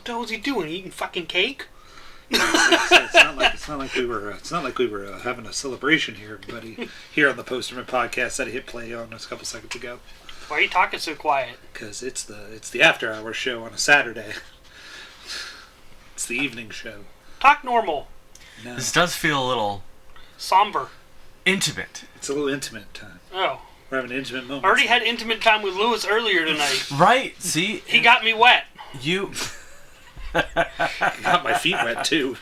What the hell was he doing? Eating fucking cake? It's not like we were having a celebration here, everybody. Here on the Posterman podcast that I hit play on just a couple seconds ago. Why are you talking so quiet? Because it's the after hour show on a Saturday. It's the evening show. Talk normal. No. This does feel a little somber. Intimate. It's a little intimate time. Oh. We're having an intimate moment. I already had intimate time with Lewis earlier tonight. Right, see? He got me wet. You got my feet wet, too.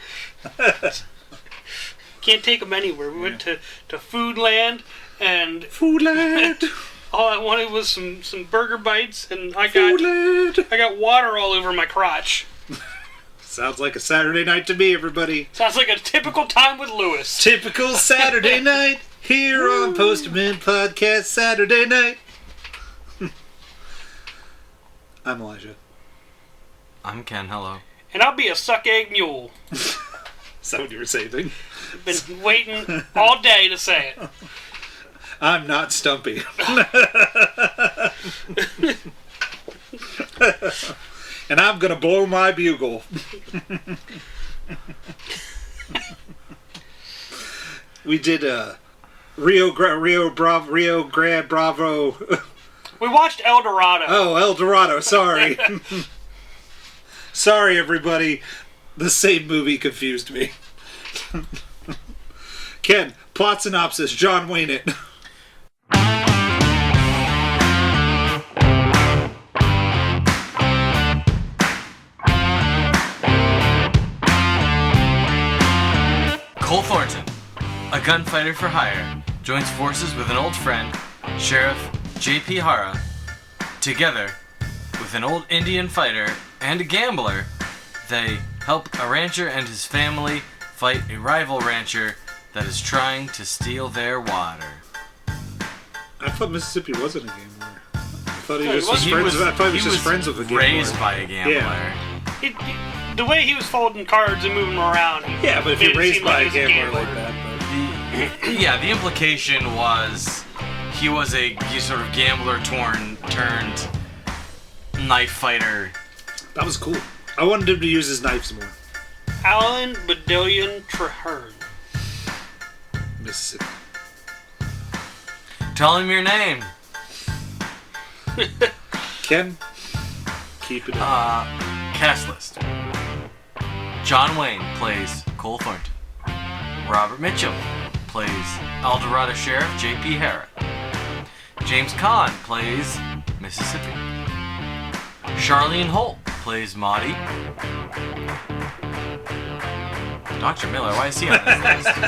Can't take them anywhere. We went to Foodland, and... Foodland! All I wanted was some burger bites, and I got water all over my crotch. Sounds like a Saturday night to me, everybody. Sounds like a typical time with Lewis. Typical Saturday night here on Posterman Podcast Saturday night. I'm Elijah. I'm Ken, hello. And I'll be a suck egg mule. Is that what you were saying? Been waiting all day to say it. I'm not Stumpy. And I'm gonna blow my bugle. We did Rio Grande Bravo. We watched El Dorado. Oh, El Dorado. Sorry. Sorry, everybody. The same movie confused me. Ken, plot synopsis. John Wayne it. Cole Thornton, a gunfighter for hire, joins forces with an old friend, Sheriff J.P. Hara. Together, with an old Indian fighter and a gambler, they help a rancher and his family fight a rival rancher that is trying to steal their water. I thought Mississippi wasn't a gambler. I thought he was just friends with a gambler. Raised by a gambler. Yeah. The way he was folding cards and moving them around. Yeah, but if you're raised by a gambler like that. The implication was he was a sort of gambler turned knife fighter. That was cool. I wanted him to use his knives more. Alan Bedillion Traherne. Mississippi. Tell him your name. Ken, keep it up. Cast list. John Wayne plays Cole Thornton. Robert Mitchum plays El Dorado Sheriff J.P. Hara. James Caan plays Mississippi. Charlene Holt plays Maudie. Dr. Miller, why is he on this list?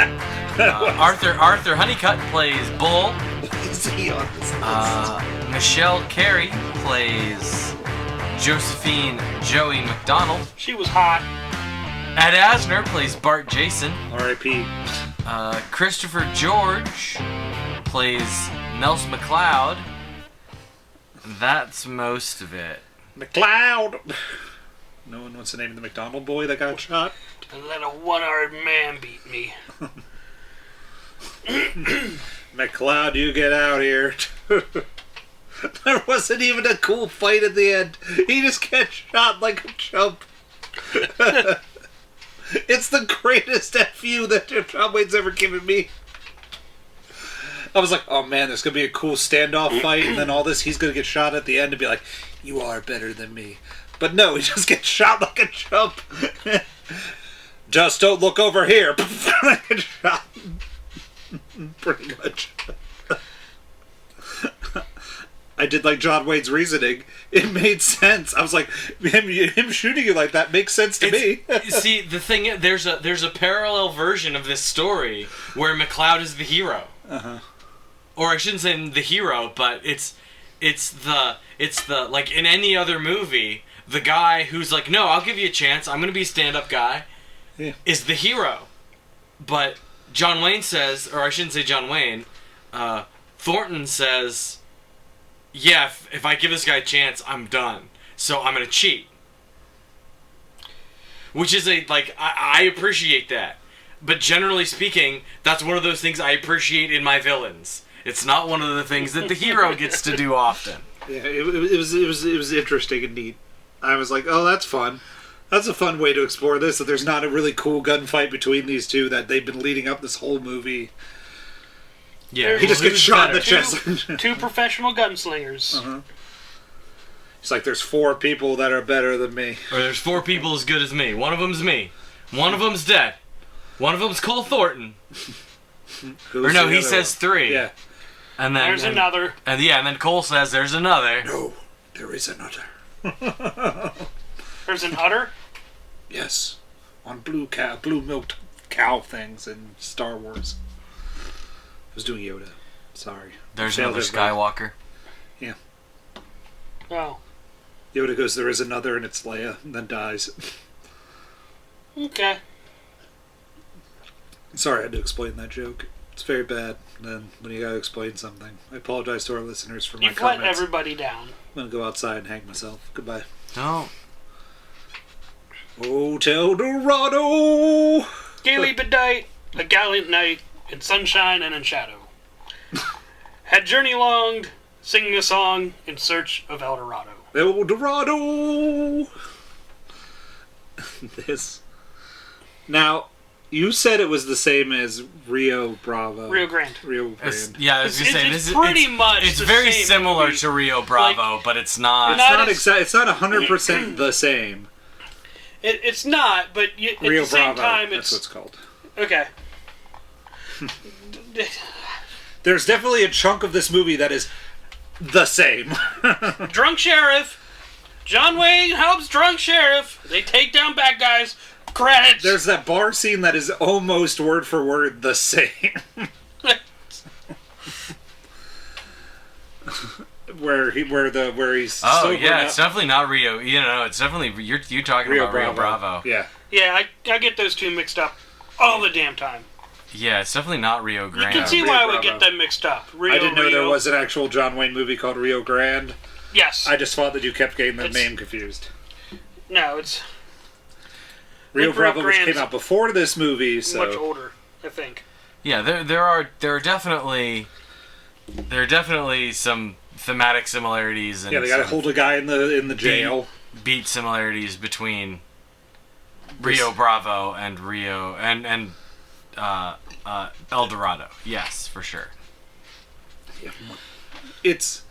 Arthur Honeycutt plays Bull. Is he on this list? Michelle Carey plays Josephine Joey McDonald. She was hot. Ed Asner plays Bart Jason. R.I.P. Christopher George plays Nels McLeod. That's most of it. McLeod! No one wants to name the McDonald boy that got shot? And let a one-armed man beat me. McLeod, you get out here. There wasn't even a cool fight at the end. He just gets shot like a chump. It's the greatest FU that John Wayne's ever given me. I was like, oh man, there's going to be a cool standoff fight, and then all this, he's going to get shot at the end and be like, you are better than me. But no, he just gets shot like a chump. Just don't look over here. Shot. Pretty much. I did like John Wayne's reasoning. It made sense. I was like, him shooting you like that makes sense to me. See, the thing is, there's a parallel version of this story where McLeod is the hero. Uh-huh. Or I shouldn't say the hero, but it's the like in any other movie, the guy who's like, no, I'll give you a chance. I'm gonna be a stand-up guy. Yeah. Is the hero. But John Wayne says, or I shouldn't say John Wayne, Thornton says, yeah, if I give this guy a chance, I'm done. So I'm going to cheat. Which is I appreciate that. But generally speaking, that's one of those things I appreciate in my villains. It's not one of the things that the hero gets to do often. Yeah, it was interesting and neat. I was like, oh, that's fun. That's a fun way to explore this, that there's not a really cool gunfight between these two, that they've been leading up this whole movie. Yeah, He just gets shot in the chest. Two professional gunslingers. Uh-huh. It's like, there's 4 people that are better than me. Or there's 4 people as good as me. One of them's me. One of them's dead. One of them's Cole Thornton. Who's Or no, the he other says one? 3. Yeah. And then There's another. And then Cole says there's another. No, there is another. There's an udder. Yes. On blue milked cow things in Star Wars. I was doing Yoda. Sorry. There's Failed another it, right? Skywalker. Yeah. Oh. Yoda goes, there is another, and it's Leia, and then dies. Okay. Sorry, I had to explain that joke. It's very bad. Then when you gotta explain something, I apologize to our listeners for my You've let comments. everybody down. I'm gonna go outside and hang myself. Goodbye. No. Hotel Dorado. Gaily bedight, a gallant knight, in sunshine and in shadow. Had journey longed, singing a song in search of El Dorado. El Dorado. This. Now, you said it was the same as Rio Bravo. Rio Grande. Rio Grande. I was gonna say It's this is pretty much It's the very same similar movie. to Rio Bravo, but it's not. It's not 100% the same. It's not, but at Rio the same Bravo. time, That's it's... what it's called. Okay. There's definitely a chunk of this movie that is the same. Drunk sheriff. John Wayne helps drunk sheriff. They take down bad guys. Credits. There's that bar scene that is almost word for word the same. where he's Oh sober yeah, up. it's definitely not Rio. You know, it's definitely you're talking about Rio Bravo. Yeah. Yeah, I get those two mixed up all the damn time. Yeah, it's definitely not Rio You Grande. can see Rio why I would Bravo. get them mixed up. Rio, I didn't know there Rio. was an actual John Wayne movie called Rio Grande. Yes. I just thought that you kept getting the It's- name confused. No, it's Rio Rio Bravo, which Grande's came out before this movie, so much older, I think. Yeah, there are definitely some thematic similarities and yeah, they got to some hold a guy in the jail. beat similarities between Rio Bravo and Rio and El Dorado. Yes, for sure. Yeah. It's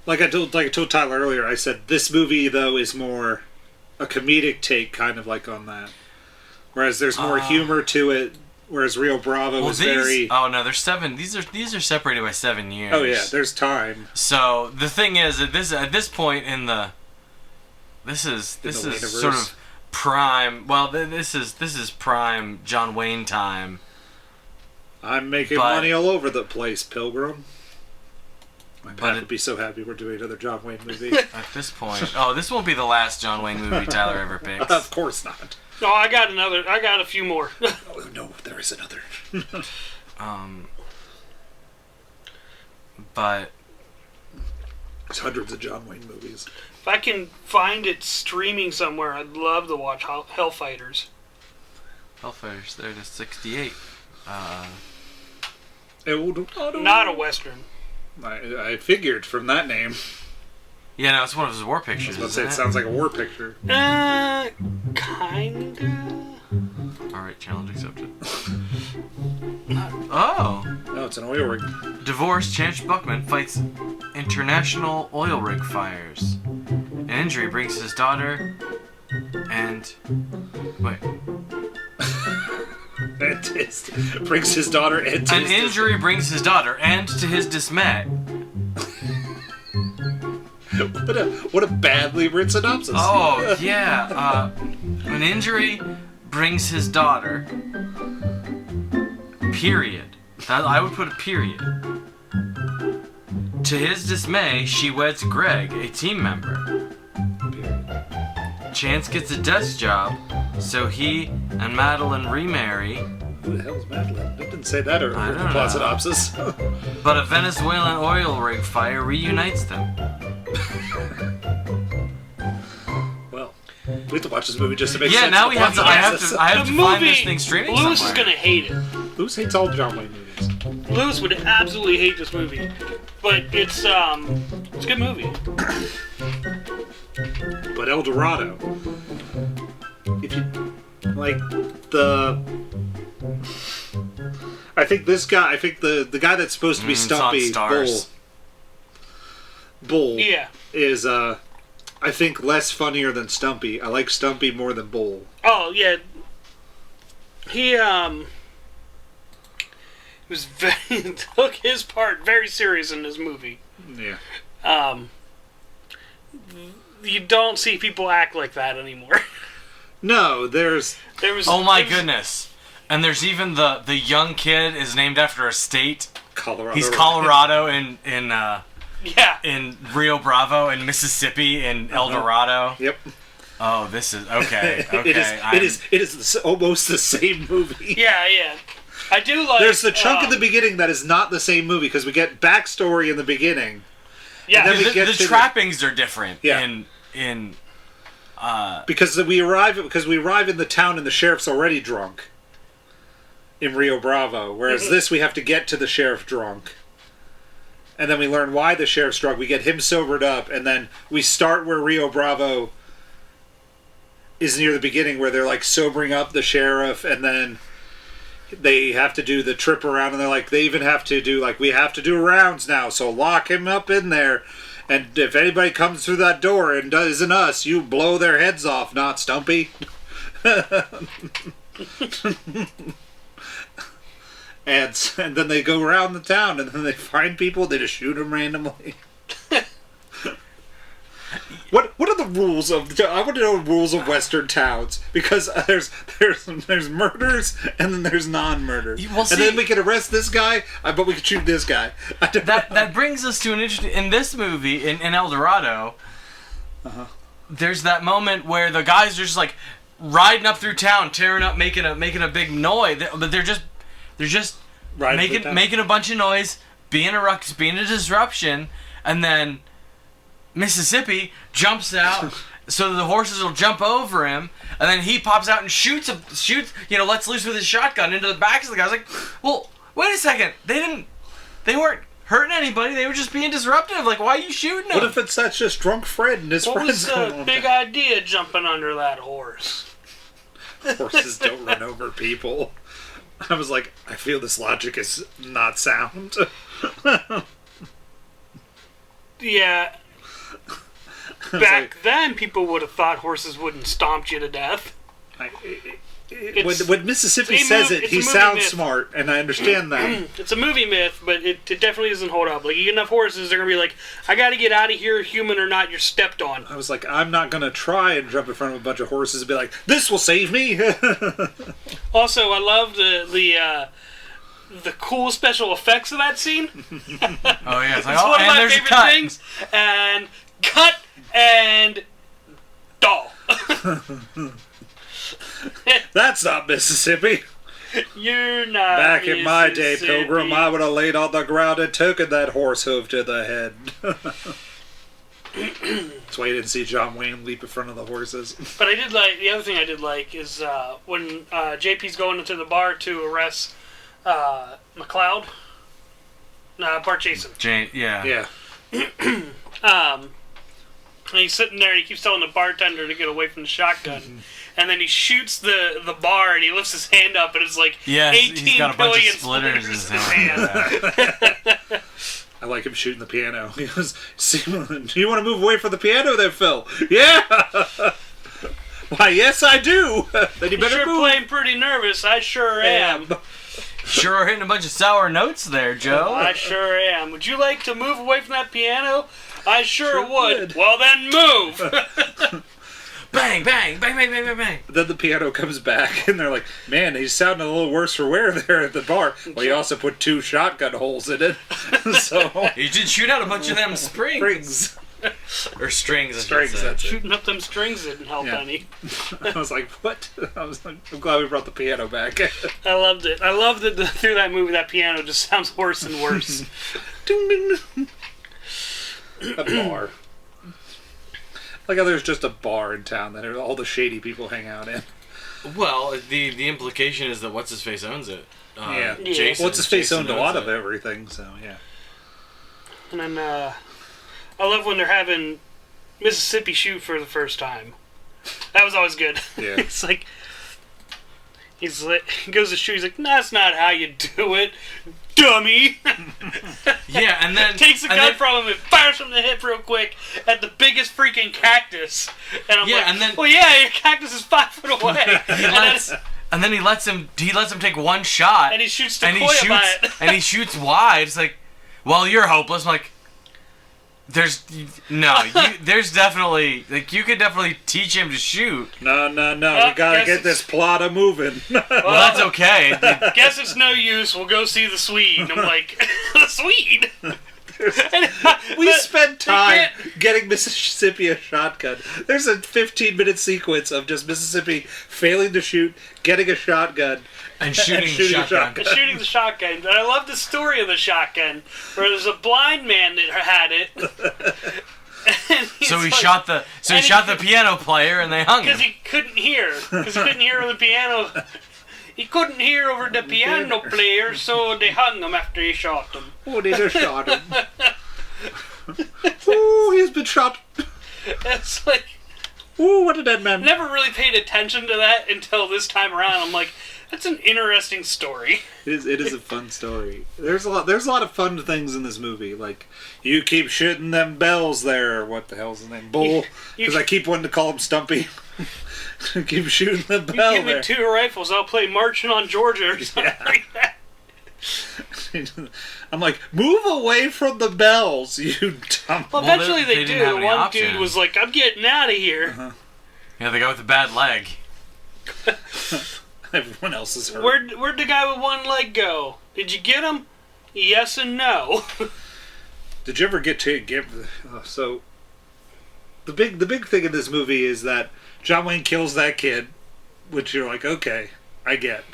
like I told Tyler earlier. I said this movie though is more a comedic take, kind of like on that. Whereas there's more humor to it. Whereas Rio Bravo was very. Oh no, there's 7. These are separated by 7 years. Oh yeah, there's time. So the thing is, at this point in the, this is universe. sort of prime. Well, this is prime John Wayne time. I'm making money all over the place, Pilgrim. My dad would be so happy we're doing another John Wayne movie. At this point, this won't be the last John Wayne movie Tyler ever picks. Of course not. No, I got a few more. Oh, no, there is another. But There's hundreds of John Wayne movies. If I can find it streaming somewhere, I'd love to watch Hellfighters. Hellfighters, there it is, 68. Not a Western. I figured from that name. Yeah, no, it's one of his war pictures. Let's say Isn't it it sounds like a war picture. Kinda. Alright, challenge accepted. Oh! No, it's an oil rig. Divorced Chance Buckman fights international oil rig fires. An injury brings his daughter and... Wait. Brings his daughter and An injury brings his daughter and, to his dismay... What a badly written synopsis. Oh, yeah. An injury brings his daughter. Period. I would put a period. To his dismay, she weds Greg, a team member. Chance gets a desk job, so he and Madeline remarry. Who the hell is Madeline? It didn't say that earlier in the don't plot know. synopsis. But a Venezuelan oil rig fire reunites them. Well, we have to watch this movie just to make Yeah, sense. now of the we have to. plot I have synopsis. to. I have The to find movie, this thing streaming Lewis somewhere. is gonna hate it. Lewis hates all John Wayne movies. Lewis would absolutely hate this movie, but it's a good movie. But El Dorado. if you like the. I think this guy. I think the guy that's supposed to be Stumpy, Bull, Yeah. is I think less funnier than Stumpy. I like Stumpy more than Bull. Oh yeah. He was very took his part very serious in this movie. Yeah. You don't see people act like that anymore. No, there was. Oh my goodness! And there's even the young kid is named after a state. Colorado. He's Colorado in Yeah. in Rio Bravo, in Mississippi, in El Dorado. Yep. Oh, this is okay. Okay, it is almost the same movie. Yeah, yeah. I do like. There's the chunk in the beginning that is not the same movie because we get backstory in the beginning. Yeah, and then the trappings are different. Yeah. Because we arrive in the town and the sheriff's already drunk. In Rio Bravo, whereas this we have to get to the sheriff drunk. And then we learn why the sheriff's drunk. We get him sobered up, and then we start where Rio Bravo is near the beginning, where they're like sobering up the sheriff, and then they have to do the trip around, and they're like, they even have to do like, we have to do rounds now, so lock him up in there. And if anybody comes through that door and isn't us, you blow their heads off, not Stumpy. And then they go around the town, and then they find people. They just shoot them randomly. What are the rules of? I want to know the rules of Western towns, because there's murders and then there's non-murders, and then we can arrest this guy, but we can shoot this guy. That brings us to an interesting. In this movie, in El Dorado, there's that moment where the guys are just like riding up through town, tearing up, making a big noise, but they're just making a bunch of noise, being a ruckus, being a disruption, and then Mississippi jumps out so the horses will jump over him, and then he pops out and shoots, lets loose with his shotgun into the backs of the guys. Like, well, wait a second, they weren't hurting anybody, they were just being disruptive. Like, why are you shooting them? What if that's just drunk Fred and his friends? What was the big idea jumping under that horse? Horses don't run over people. I was like, I feel this logic is not sound. Yeah. Back then, people would have thought horses wouldn't stomp you to death. When Mississippi says it, he sounds smart, and I understand that. It's a movie myth, but it definitely doesn't hold up. Like, you get enough horses, they're going to be like, I got to get out of here, human or not, you're stepped on. I was like, I'm not going to try and jump in front of a bunch of horses and be like, this will save me. Also, I love the cool special effects of that scene. Oh, yeah. It's like, it's one of my favorite things. cut. And cut and doll. That's not Mississippi. You're not. Back in my day, Pilgrim, I would have laid on the ground and taken that horse hoof to the head. That's why you didn't see John Wayne leap in front of the horses. But the other thing I did like is when JP's going into the bar to arrest McLeod. Bart Jason. Yeah. And he's sitting there and he keeps telling the bartender to get away from the shotgun. And then he shoots the bar and he lifts his hand up and it's like 18 he's got a bunch billion of splitters in his hand. I like him shooting the piano. He goes, do you want to move away from the piano there, Phil? Yeah! Why, yes, I do! Then you better move. Playing pretty nervous. I sure am. Sure are hitting a bunch of sour notes there, Joe. I sure am. Would you like to move away from that piano? I sure would. Well, then move! Bang, bang, bang, bang, bang, bang, bang. Then the piano comes back, and they're like, man, he's sounding a little worse for wear there at the bar. Well, he also put 2 shotgun holes in it. So he did shoot out a bunch of them springs. Or strings, Strings, that's it. Shooting up them strings didn't help any. I was like, what? I was like, I'm glad we brought the piano back. I loved it. I loved that through that movie, that piano just sounds worse and worse. A bar. Like how there's just a bar in town that all the shady people hang out in. Well, the implication is that What's-His-Face owns it. Jason, What's-His-Face owned a lot of everything, so yeah. And then I love when they're having Mississippi shoot for the first time. That was always good. Yeah. It's like, he goes to shoot, he's like, that's not how you do it, dummy. Yeah, and then Takes the gun from him and fires him in the hip real quick at the biggest freaking cactus. And I'm like, and then, well, yeah, your cactus is 5 foot away. and then he lets him take one shot. And he shoots the Koya by it. And he shoots wide. It's like, well, you're hopeless. I'm like, there's definitely, like, you could definitely teach him to shoot. No. We gotta get this plot a moving. Well, that's okay. Guess it's no use. We'll go see the Swede. And I'm like, the Swede? We spent time getting Mississippi a shotgun. There's a 15-minute sequence of just Mississippi failing to shoot, getting a shotgun, and shooting the shotgun. Shooting the shotgun. And I love the story of the shotgun, where there's a blind man that had it. So he shot the piano player, and they hung him because he couldn't hear. Because he couldn't hear over the piano. He couldn't hear over the piano player, so they hung him after he shot him. Oh, they just shot him. Oh, he's been shot. It's like, ooh, what a dead man. Never really paid attention to that until this time around. I'm like, that's an interesting story. It is a fun story. There's a lot of fun things in this movie. Like, you keep shooting them bells there. What the hell's his name? Bull. Because I keep wanting to call him Stumpy. Keep shooting the bell. You give me 2 rifles, I'll play Marching on Georgia or something like that. I'm like, move away from the bells, you dumb. Well, eventually they do. The one dude was like, I'm getting out of here. Uh-huh. Yeah, the guy with the bad leg. Everyone else is hurt. Where'd the guy with one leg go? Did you get him? Yes and no. Did you ever get so the big thing in this movie is that John Wayne kills that kid, which you're like, okay, I get.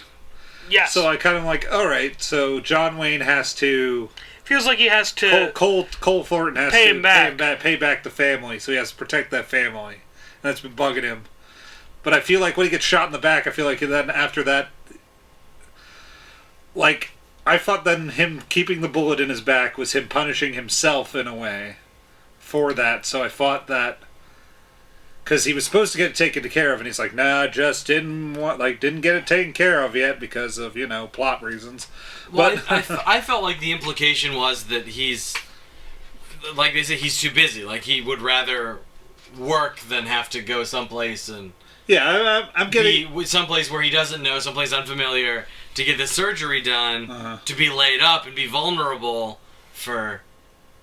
Yes. So I kind of like, all right, so John Wayne has to... Feels like he has to... Cole Thornton has pay to him back. Pay back the family, so he has to protect that family. And that's been bugging him. But I feel like when he gets shot in the back, I feel like then after that... Like, I thought then him keeping the bullet in his back was him punishing himself in a way for that, so I thought that... Because he was supposed to get it taken care of, and he's like, nah, just didn't get it taken care of yet because of, plot reasons. Well, but I felt like the implication was that he's, like they say, he's too busy. Like, he would rather work than have to go someplace and... Yeah, I'm getting... Be someplace where he doesn't know, someplace unfamiliar, to get the surgery done, to be laid up and be vulnerable for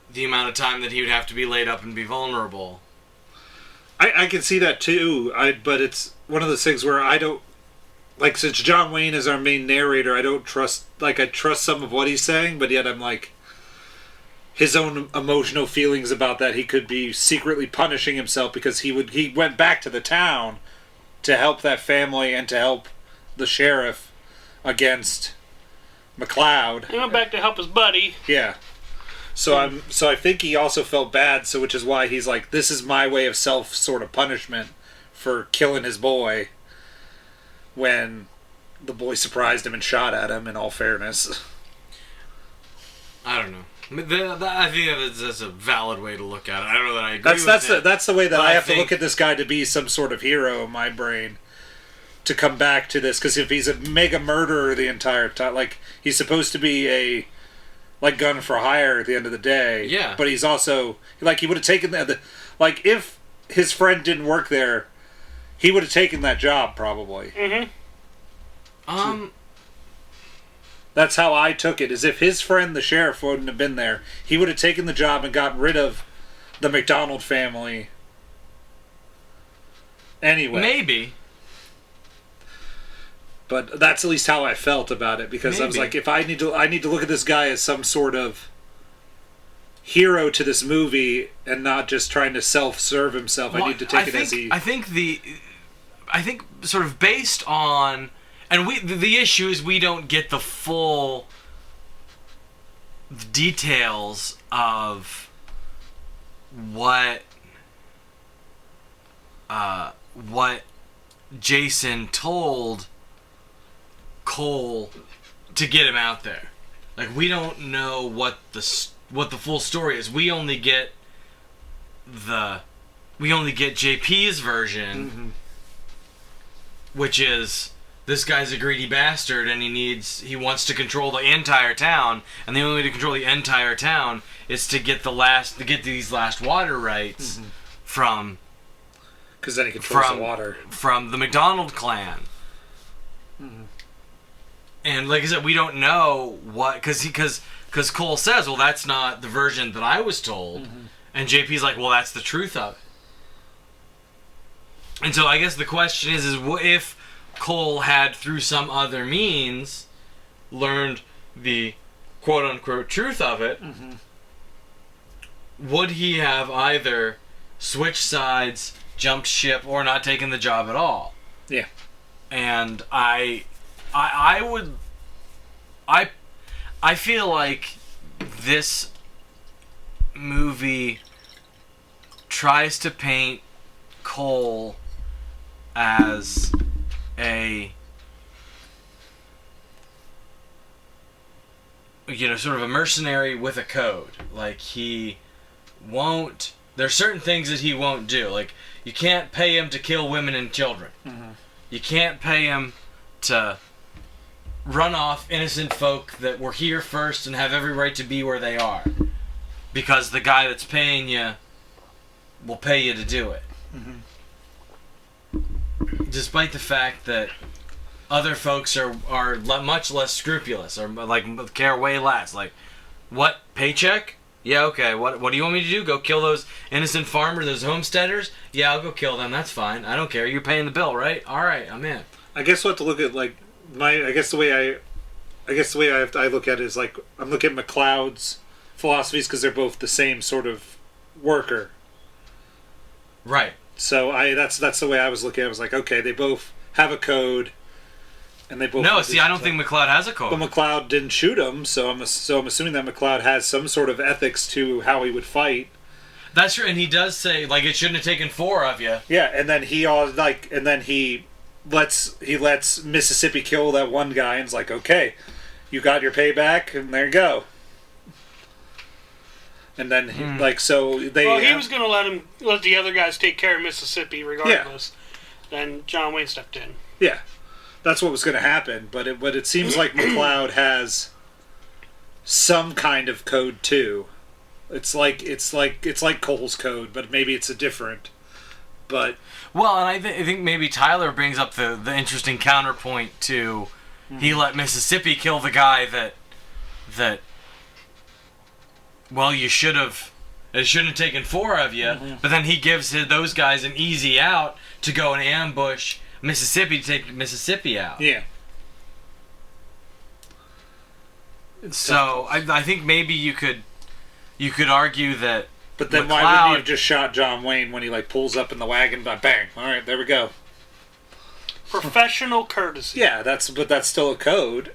the amount of time that he would have to be laid up and be vulnerable. I can see that too, but it's one of those things where I don't... Like, since John Wayne is our main narrator, I don't trust... Like, I trust some of what he's saying, but yet I'm like... His own emotional feelings about that, he could be secretly punishing himself because he went back to the town to help that family and to help the sheriff against McLeod. He went back to help his buddy. Yeah. So I think he also felt bad, so which is why he's like, this is my way of self sort of punishment for killing his boy when the boy surprised him and shot at him, in all fairness. I don't know. I think that's a valid way to look at it. I don't know that I agree with it. That's the way that I have to look at this guy to be some sort of hero in my brain. To come back to this, because if he's a mega murderer the entire time, like, he's supposed to be a... like gun for hire at the end of the day. Yeah. But he's also... Like, he would have taken like, if his friend didn't work there, he would have taken that job, probably. Mm-hmm. That's how I took it, is if his friend, the sheriff, wouldn't have been there, he would have taken the job and gotten rid of the McDonald family. Anyway. Maybe. But that's at least how I felt about it, because I was like, if I need to look at this guy as some sort of hero to this movie and not just trying to self-serve himself. Well, I need to take it as he... I think sort of based on... And the issue is we don't get the full details of what Jason told Cole to get him out there. Like, we don't know what the full story is. We only get JP's version, which is this guy's a greedy bastard and he wants to control the entire town, and the only way to control the entire town is to get these last water rights from. Because then he controls the water from the McDonald clan. And like I said, we don't know what because Cole says, well, that's not the version that I was told, and JP's like, well, that's the truth of it. And so I guess the question is what if Cole had, through some other means, learned the quote-unquote truth of it, would he have either switched sides, jumped ship, or not taken the job at all? Yeah. And I feel like this movie tries to paint Cole as a, sort of a mercenary with a code. Like, there's certain things that he won't do. Like, you can't pay him to kill women and children. You can't pay him to run off innocent folk that were here first and have every right to be where they are. Because the guy that's paying you will pay you to do it. Despite the fact that other folks are much less scrupulous, or like care way less. Like, what, paycheck? Yeah, okay. What do you want me to do? Go kill those innocent farmers, those homesteaders? Yeah, I'll go kill them. That's fine. I don't care. You're paying the bill, right? All right, I'm in. I guess we'll have to look at the way I look at it is like I'm looking at McLeod's philosophies because they're both the same sort of worker. Right. So that's the way I was looking at it. I was like, okay, they both have a code, and they both. No, see, I don't think McLeod has a code. But McLeod didn't shoot him, so I'm assuming that McLeod has some sort of ethics to how he would fight. That's true, and he does say like it shouldn't have taken 4 of you. Yeah, and then he lets Mississippi kill that one guy, and is like, okay, you got your payback, and there you go. And then he was going to let the other guys take care of Mississippi regardless. Yeah. Then John Wayne stepped in. Yeah, that's what was going to happen. But it seems like McLeod has some kind of code too. It's like Cole's code, but maybe it's a different. But well, and I think maybe Tyler brings up the interesting counterpoint to he let Mississippi kill the guy that. Well, it shouldn't have taken 4 of you, but then he gives those guys an easy out to go and ambush Mississippi to take Mississippi out. Yeah. So I think maybe you could argue that. But then why wouldn't he have just shot John Wayne when he pulls up in the wagon? Bang! All right, there we go. Professional courtesy. Yeah, that's still a code.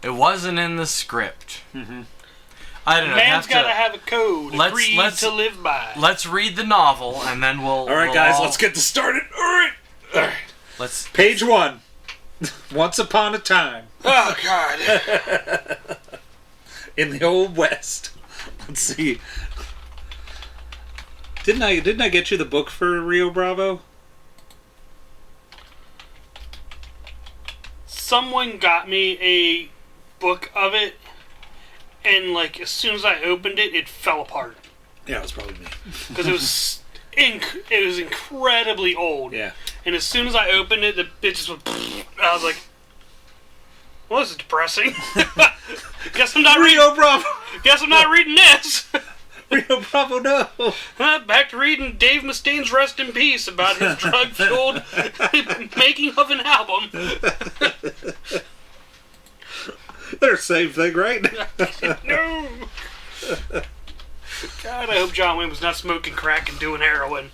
It wasn't in the script. I don't know. Man's got to have a code. Let's to live by. Let's read the novel, and then we'll. All right, guys, let's get this started. All right. Let's. Page 1. Once upon a time. Oh God. In the Old West. Let's see. Didn't I get you the book for Rio Bravo? Someone got me a book of it, and as soon as I opened it, it fell apart. Yeah, it was probably me. Because it was incredibly old. Yeah. And as soon as I opened it, it just went. I was like, "Well, this is depressing." Guess I'm not Rio Bravo. Guess I'm not reading this. Rio Bravo, no. Back to reading Dave Mustaine's Rest in Peace about his drug-fueled making of an album. They're the same thing, right? No. God, I hope John Wayne was not smoking crack and doing heroin.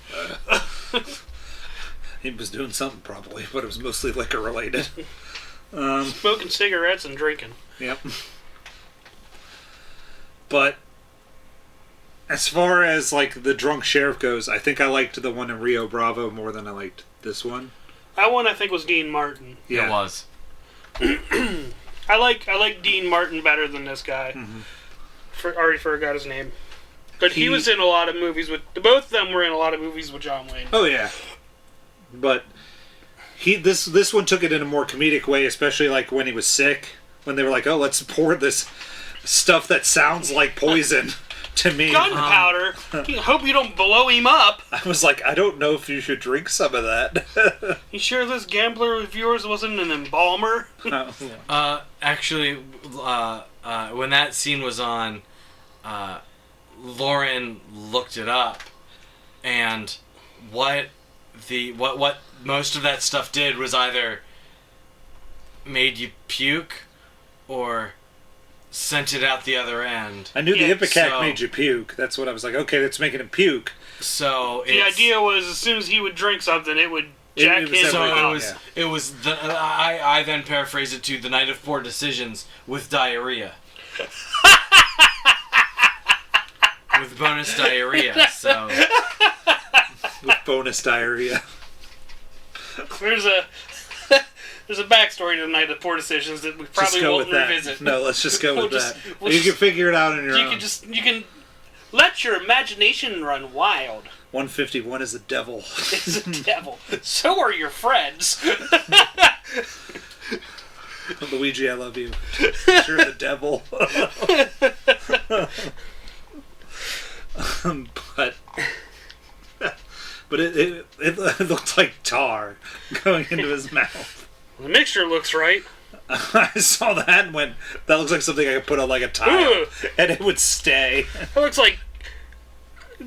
He was doing something probably, but it was mostly liquor related. Smoking cigarettes and drinking. Yep. But as far as the drunk sheriff goes, I think I liked the one in Rio Bravo more than I liked this one. That one I think was Dean Martin. Yeah. It was. I like Dean Martin better than this guy. Already forgot his name. But he was in a lot of movies with... Both of them were in a lot of movies with John Wayne. Oh, yeah. But this one took it in a more comedic way, especially like when he was sick. When they were like, "Oh, let's pour this stuff that sounds like poison to me." Gunpowder. Hope you don't blow him up. I was like, I don't know if you should drink some of that. You sure this gambler of yours wasn't an embalmer? Actually, when that scene was on, Lauren looked it up, and what most of that stuff did was either made you puke or sent it out the other end. I knew the Ipecac made you puke. That's what I was like, okay, that's making him puke. So the idea was as soon as he would drink something, it would jack him out. It was I then paraphrased it to the night of poor decisions with diarrhea. With bonus diarrhea, so... With bonus diarrhea. There's a backstory to the Night of Poor Decisions that we probably won't revisit. No, let's just go with that. You can figure it out on your own. You can let your imagination run wild. 151 is the devil. It's the devil. So are your friends. Luigi, I love you. You're the devil. But it looked like tar going into his mouth. The mixture looks right. I saw that and went, that looks like something I could put on like a tile. And it would stay. It looks like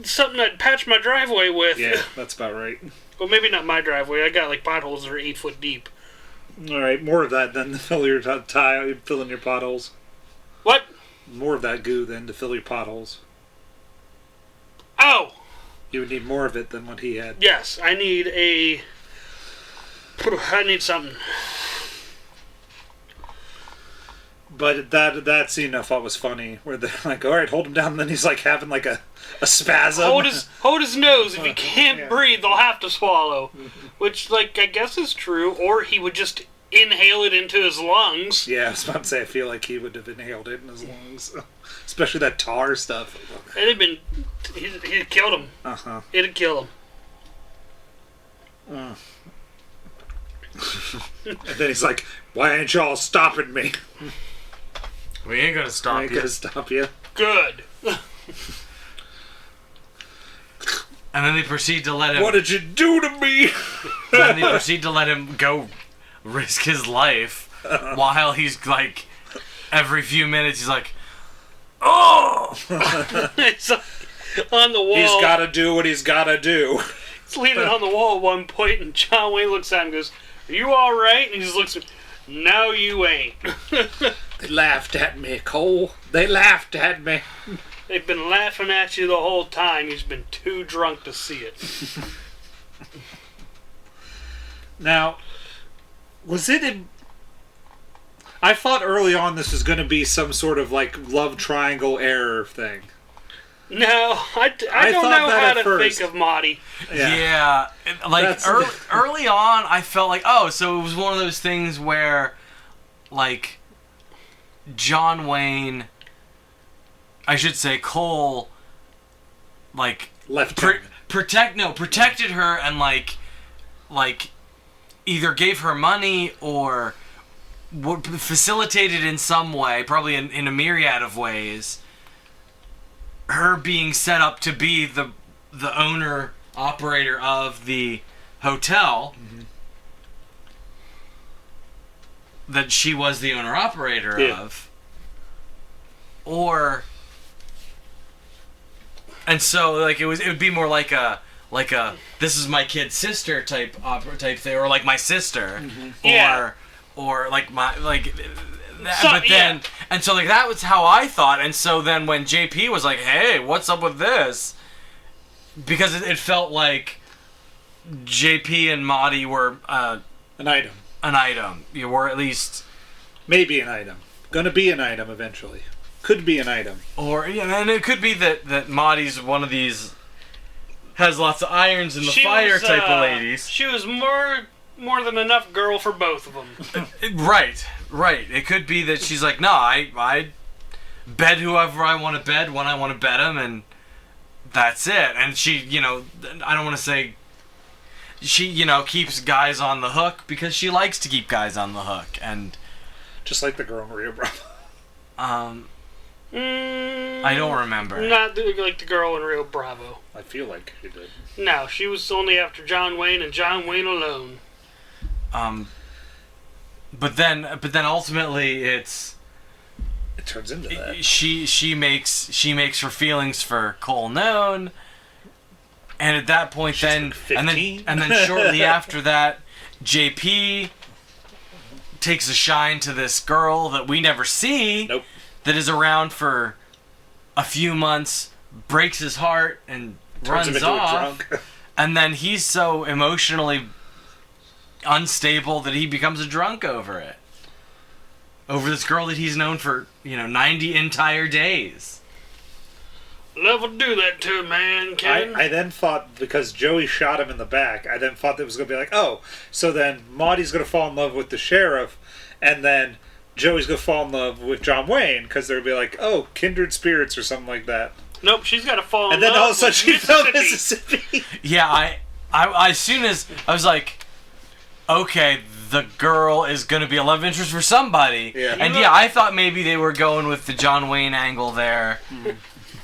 something I'd patch my driveway with. Yeah, that's about right. Well, maybe not my driveway. I got like potholes that are 8 foot deep. Alright, more of that than to fill your tile, fill in your potholes. What? More of that goo than to fill your potholes. Oh! You would need more of it than what he had. Yes, I need something. But that scene I thought was funny, where they're like, "All right, hold him down," and then he's like having like a spasm. Hold his nose. If he can't breathe, they'll have to swallow. Which, like, I guess is true. Or he would just inhale it into his lungs. Yeah, I was about to say, I feel like he would have inhaled it in his lungs, especially that tar stuff. It'd killed him. It'd kill him. And then he's like, "Why ain't y'all stopping me?" We ain't gonna stop you. We ain't gonna stop you. Good. And then they proceed to let him... What did you do to me? Then they proceed to let him go risk his life while he's like, every few minutes he's like, "Oh!" It's on the wall. He's gotta do what he's gotta do. It's leaning on the wall at one point, and John Wayne looks at him and goes, "Are you alright?" And he just looks at him, "No, you ain't." They laughed at me, Cole. They laughed at me. They've been laughing at you the whole time. He's been too drunk to see it. Now, was it in... I thought early on this was going to be some sort of like love triangle error thing. No, I don't know how to think of Marty. Yeah, like early on, I felt like, oh, so it was one of those things where, like, John Wayne, I should say Cole, like protected her and like either gave her money or facilitated in some way, probably in a myriad of ways, her being set up to be the owner operator of the hotel. Mm-hmm. That she was the owner operator of, and so like it would be more like a this is my kid's sister type thing, or like my sister, or like my like. And so like that was how I thought, and so then when JP was like, "Hey, what's up with this?" Because it felt like JP and Maudie were an item. You were at least maybe an item. Gonna be an item eventually. Could be an item. Or and it could be that Maudie's one of these has lots of irons in the fire type of ladies. She was more than enough girl for both of them. Right. It could be that she's like, no, I bed whoever I want to bed when I want to bed him, and that's it. And she, I don't want to say, she keeps guys on the hook because she likes to keep guys on the hook, and just like the girl in Rio Bravo. I don't remember. Not like the girl in Rio Bravo. I feel like she did. No, she was only after John Wayne and John Wayne alone. But then ultimately it turns into that. She makes her feelings for Cole known, and at that point She's then like 15. and then shortly after that, JP takes a shine to this girl that we never see. Nope. That is around for a few months, breaks his heart, and Turns him runs into off. a drunk. And then he's so emotionally unstable that he becomes a drunk over it. Over this girl that he's known for, 90 entire days. Love will do that to a man, Ken. I then thought, because Joey shot him in the back, I then thought that it was going to be like, oh, so then Maudie's going to fall in love with the sheriff, and then Joey's going to fall in love with John Wayne, because they'll be like, oh, kindred spirits or something like that. Nope, she's got to fall in love. And then all of a sudden she fell Mississippi. Mississippi. Yeah, I as soon as I was like, okay, the girl is going to be a love interest for somebody. Yeah. And yeah, I thought maybe they were going with the John Wayne angle there.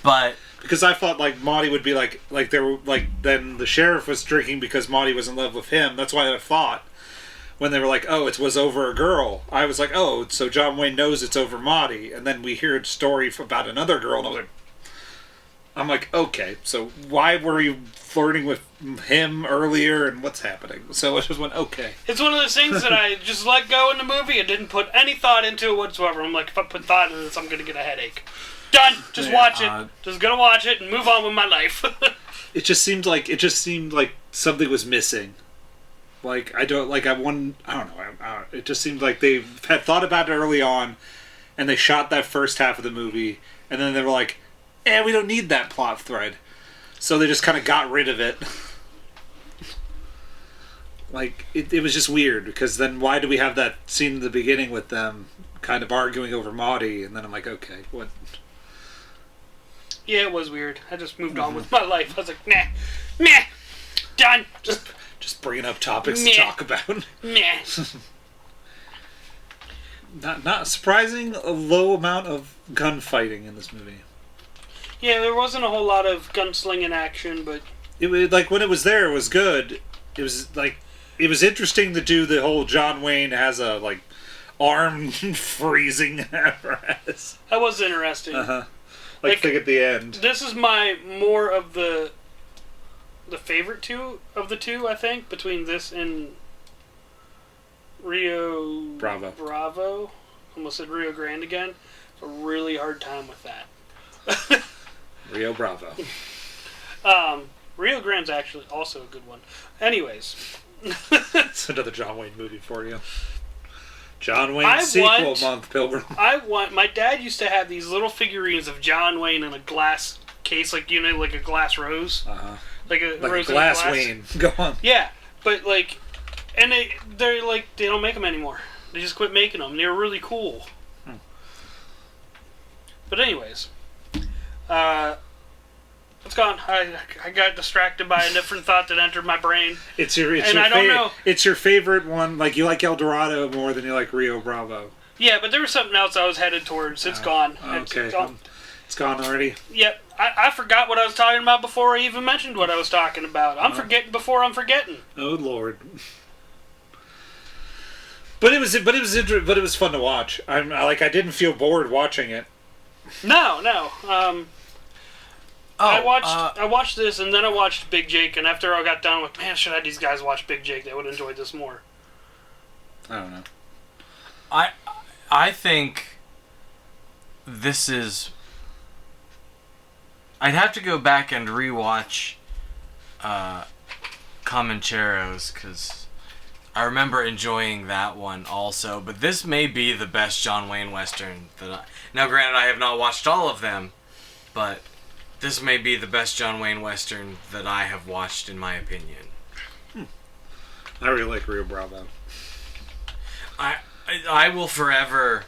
But Because I thought like Maudie would be like they were like then the sheriff was drinking because Maudie was in love with him. That's why I thought when they were like, oh, it was over a girl. I was like, oh, so John Wayne knows it's over Maudie, and then we hear a story about another girl, and I'm like, okay, so why were you flirting with him earlier, and what's happening? So I just went, okay. It's one of those things that I just let go in the movie and didn't put any thought into it whatsoever. I'm like, if I put thought into this, I'm going to get a headache. Done. Just watch it. Just gonna watch it and move on with my life. It just seemed like something was missing. Like I don't know. It just seemed like they had thought about it early on, and they shot that first half of the movie, and then they were like, we don't need that plot thread, so they just kind of got rid of it. Like it was just weird, because then why do we have that scene in the beginning with them kind of arguing over Maudie, and then I'm like, okay, what? Yeah, it was weird. I just moved on with my life. I was like, nah, done. Just bringing up topics to talk about. Nah. Not surprising, a low amount of gunfighting in this movie. Yeah, there wasn't a whole lot of gunslinging action, but It was like when it was there, it was good. It was like it was interesting to do the whole John Wayne has a like arm freezing apparatus. that was interesting. Like thing at the end. This is my more of the favorite two of the two, I think, between this and Rio Bravo. Almost said Rio Grande again. A really hard time with that. Rio Bravo. Rio Grande's actually also a good one. Anyways. It's another John Wayne movie for you. John Wayne sequel month, Pilgrim. My dad used to have these little figurines of John Wayne in a glass case, like a glass rose. Like a rose glass in a glass. Wayne. Go on. Yeah, but like, and they're like, they don't make them anymore. They just quit making them. They were really cool. But anyways, it's gone. I got distracted by a different thought that entered my brain. It's your favorite one. Like you like El Dorado more than you like Rio Bravo. Yeah, but there was something else I was headed towards. It's gone. Okay, it's gone already. Yep, I forgot what I was talking about before I even mentioned what I was talking about. I'm forgetting before I'm forgetting. Oh Lord. But it was fun to watch. I didn't feel bored watching it. No. I watched this, and then I watched Big Jake, and after I got done with, man, should I these guys watch Big Jake? They would enjoy this more. I don't know. I think this is... I'd have to go back and rewatch Comancheros, because I remember enjoying that one also, but this may be the best John Wayne Western that Now, granted, I have not watched all of them, but this may be the best John Wayne Western that I have watched, in my opinion. I really like Rio Bravo. I will forever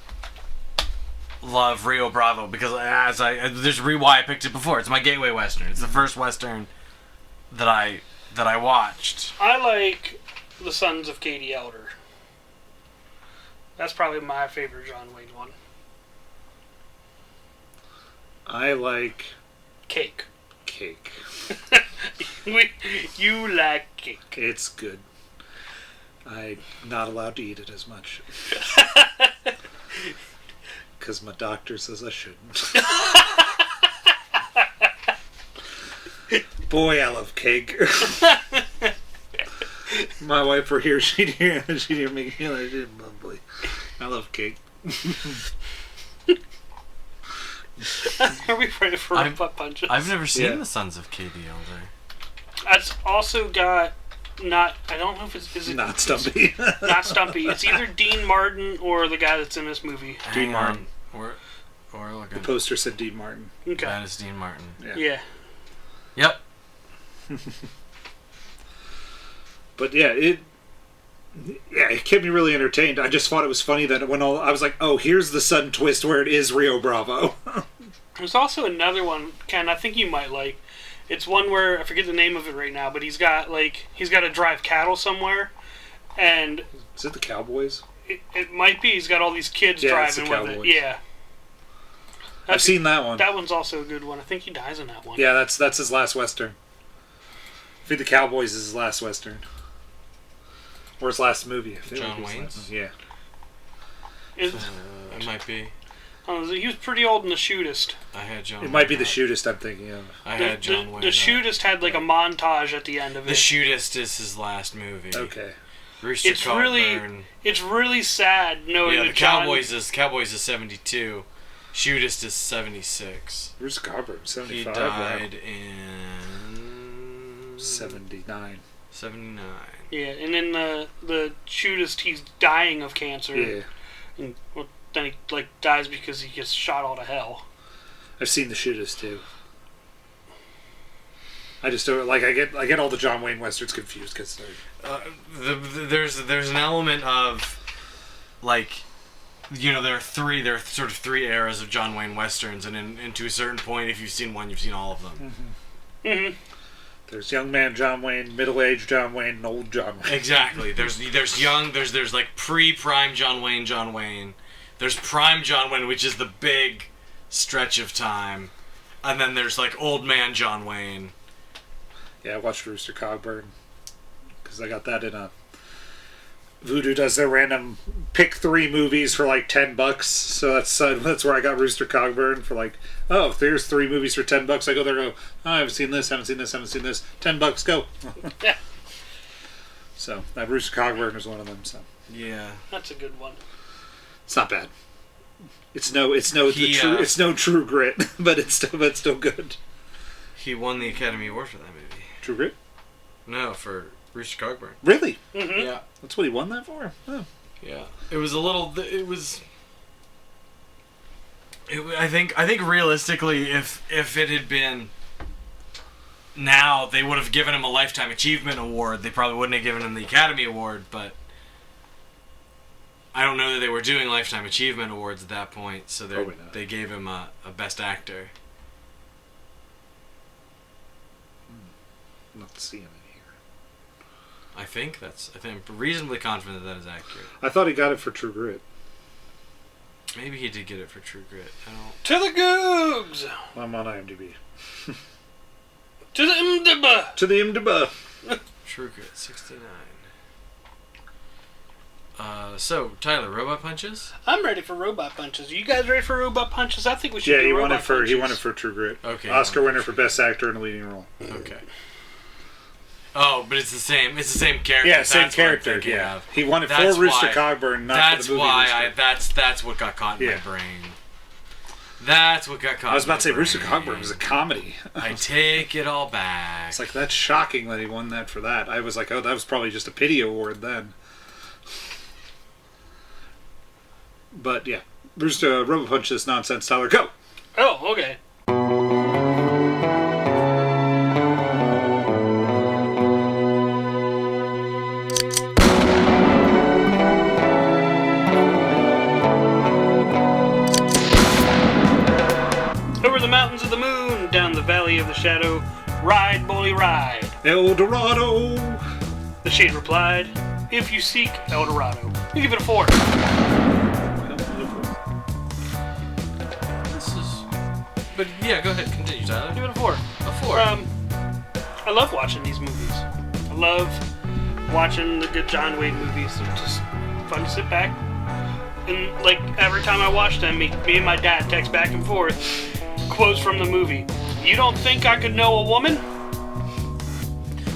love Rio Bravo, because there's why I picked it before. It's my gateway Western. It's the first Western that I that I watched. I like The Sons of Katie Elder. That's probably my favorite John Wayne one. I like Cake. cake. You like cake. It's good. I'm not allowed to eat it as much. Because my doctor says I shouldn't. Boy, I love cake. My wife were here, she'd hear me feel like it. Boy, I love cake. Are we ready for butt punches? I've never seen The Sons of Katie Elder. That's also got I don't know if is it not Stumpy. Not Stumpy. It's either Dean Martin or the guy that's in this movie. Dean Martin. We're looking. The poster said Dean Martin. Okay. That is Dean Martin. Yeah. Yep. But yeah, it kept me really entertained. I just thought it was funny that when I was like, oh, here's the sudden twist where it is Rio Bravo. There's also another one, Ken, I think you might like. It's one where, I forget the name of it right now, but he's got to drive cattle somewhere, and... Is it the Cowboys? It might be. He's got all these kids driving with it. Yeah. I've seen that one. That one's also a good one. I think he dies in that one. Yeah, that's his last Western. I think the Cowboys is his last Western. Or his last movie. John Wayne's? Yeah. It might be. He was pretty old in The Shootist. I had John It might be The Shootist I'm thinking of. I had John Wayne. The Shootist had like a montage at the end of it. The Shootist is his last movie. Okay. Rooster Cogburn. It's really sad knowing that the Cowboys is 72. Shootist is 76. Rooster Cogburn, 75. He died in 79. 79. Yeah, and then the Shootist, he's dying of cancer. Yeah. And then he dies because he gets shot all to hell. I've seen The Shootist too. I just don't I get all the John Wayne westerns confused because there's an element of there are sort of three eras of John Wayne westerns, and to a certain point, if you've seen one, you've seen all of them. Mm-hmm. There's young man John Wayne, middle-aged John Wayne, and old John Wayne. Exactly. There's young. There's like pre-prime John Wayne. There's prime John Wayne, which is the big stretch of time, and then there's like old man John Wayne. Yeah, I watched Rooster Cogburn because I got that in a. Voodoo does their random pick 3 movies for like $10, so that's where I got Rooster Cogburn for there's 3 movies for $10. I go there, I haven't seen this, $10, go. So that Rooster Cogburn is one of them. So yeah, that's a good one. It's not bad. It's no True Grit, but it's still good. He won the Academy Award for that movie. True Grit? No, for Rooster Cogburn. Really? Mm-hmm. Yeah. That's what he won that for? Oh. Yeah. I think realistically, if it had been now, they would have given him a Lifetime Achievement Award. They probably wouldn't have given him the Academy Award, but I don't know that they were doing Lifetime Achievement Awards at that point, so they gave him a Best Actor. Not seeing it here. I think I'm reasonably confident that is accurate. I thought he got it for True Grit. Maybe he did get it for True Grit. To the Googs! I'm on IMDb. To the IMDb! To the IMDb! True Grit, 69. So, Tyler, Robot Punches? I'm ready for Robot Punches. Are you guys ready for Robot Punches? I think we should do he Robot won it Punches. He won it for True Grit. Okay. Oscar winner for Best Actor in a Leading Role. Okay. Oh, but it's the same character. Yeah, same that's character. What I'm yeah, of. he won it for Rooster Cogburn, not for the movie. That's what got caught in my brain. That's what got caught. I was about to say in my Rooster brain. Cogburn was a comedy. I take it all back. It's that's shocking that he won that for that. I was like, oh, that was probably just a pity award then. But yeah, Rooster Robot Punch this nonsense. Tyler, go. Oh, okay. Over the mountains of the moon, down the valley of the shadow, Ride, bully, ride. El Dorado. The shade replied, if you seek El Dorado. You give it a 4. This is. But yeah, go ahead, continue, Tyler. Give it a 4. A 4. I love watching these movies. I love watching the good John Wayne movies. They're just fun to sit back. And like every time I watch them, me and my dad text back and forth quotes from the movie. You don't think I could know a woman?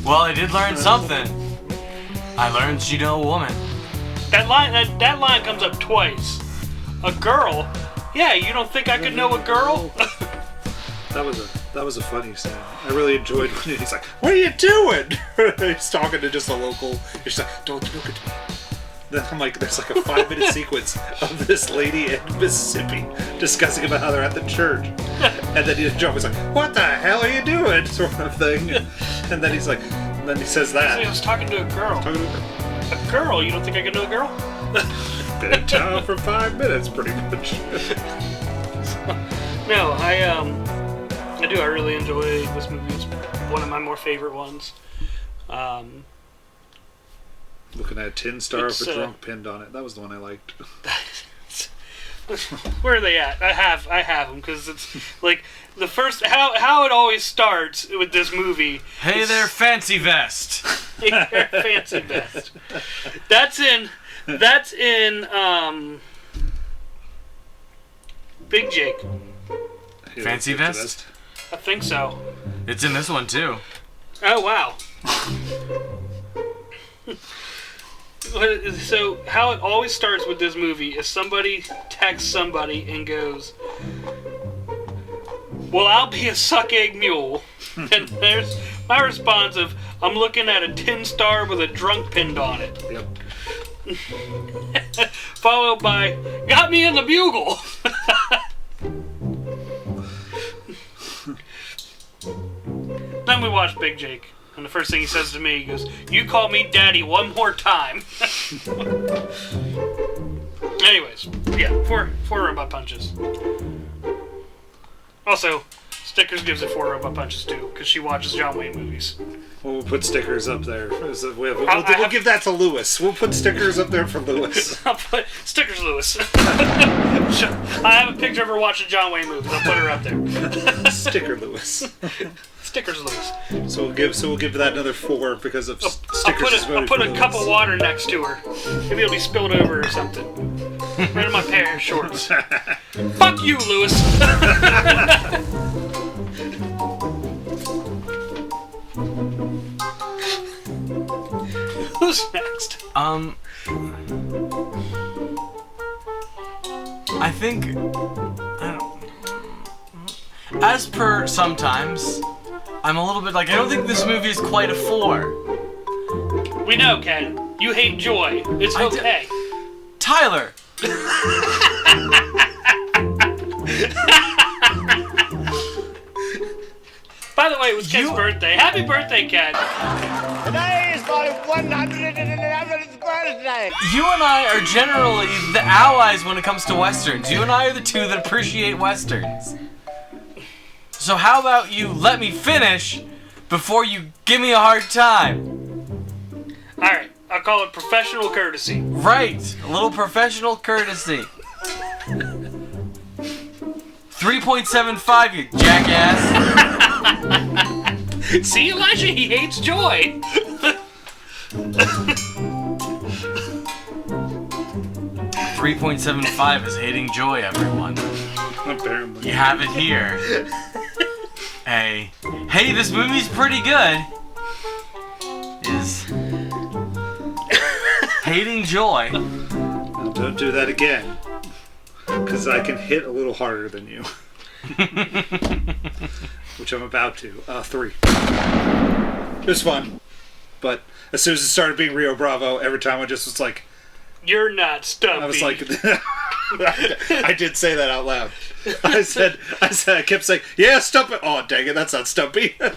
Well, I did learn something. I learned you know a woman. That line comes up twice. A girl? Yeah, you don't think I could know a girl? That was a funny scene. I really enjoyed when he's like, "What are you doing?" He's talking to just a local. He's like, "Don't look at me." Then I'm like, there's like a 5-minute sequence of this lady in Mississippi discussing about how they're at the church, and then Joey's like, "What the hell are you doing?" sort of thing, and then he's like, and then he says that. I was talking to a girl. A girl? You don't think I could know a girl? Been in town for 5 minutes, pretty much. No, I do. I really enjoy this movie. It's one of my more favorite ones. Looking at a tin star with a drunk pinned on it. That was the one I liked. Where are they at? I have them because it's like the first how it always starts with this movie. Hey there, Fancy Vest. Hey there, Fancy Vest. That's in Big Jake. Fancy Vest? I think so. It's in this one too. Oh wow. So how it always starts with this movie is somebody texts somebody and goes, "Well, I'll be a suck egg mule." And there's my response of, "I'm looking at a tin star with a drunk pinned on it." Yep. Followed by, "Got me in the bugle." Then we watch Big Jake. And the first thing he says to me, he goes, "You call me daddy one more time." Anyways, yeah, four robot punches. Also, Stickers gives it 4 robot punches too, because she watches John Wayne movies. Well, we'll put stickers up there. We'll give that to Lewis. We'll put stickers up there for Lewis. I'll put Stickers Lewis. I have a picture of her watching John Wayne movies. I'll put her up there. Sticker Lewis. Stickers Lewis. So we'll give that another 4 because of stickers. I'll put a cup of water next to her. Maybe it'll be spilled over or something. Right in my pair of shorts. Fuck you, Lewis. Who's next? I think, as per sometimes, I'm a little bit like, I don't think this movie is quite a 4. We know, Ken. You hate joy. It's okay. Tyler! By the way, it was Ken's birthday. Happy birthday, Ken. Today is my 111th birthday. You and I are generally the allies when it comes to Westerns. You and I are the two that appreciate Westerns. So how about you let me finish before you give me a hard time? Alright, I'll call it professional courtesy. Right, a little professional courtesy. 3.75, you jackass. See, Elijah, he hates joy. 3.75 is hating joy, everyone. Apparently. You have it here. Hey, this movie's pretty good. Is hating joy. Now, don't do that again. Because I can hit a little harder than you. Which I'm about to. 3. It was fun. But as soon as it started being Rio Bravo, every time I just was like... You're not Stumpy. I was like... I did say that out loud. I kept saying, yeah, Stumpy. Oh, dang it, that's not Stumpy. I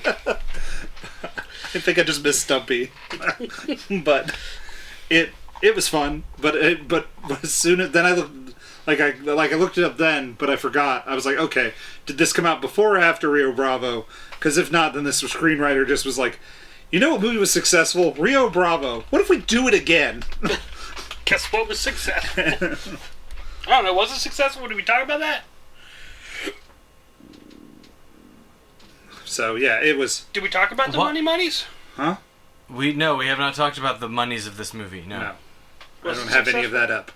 think I just missed Stumpy. But it was fun. But as soon as... Then I Like I looked it up then, but I forgot. I was like, okay, did this come out before or after Rio Bravo? Because if not, then this screenwriter just was like, you know what movie was successful? Rio Bravo. What if we do it again? Guess what was successful? I don't know. Was it successful? Did we talk about that? So yeah, it was. Did we talk about the monies? Huh? We have not talked about the monies of this movie. No. I don't have any of that up.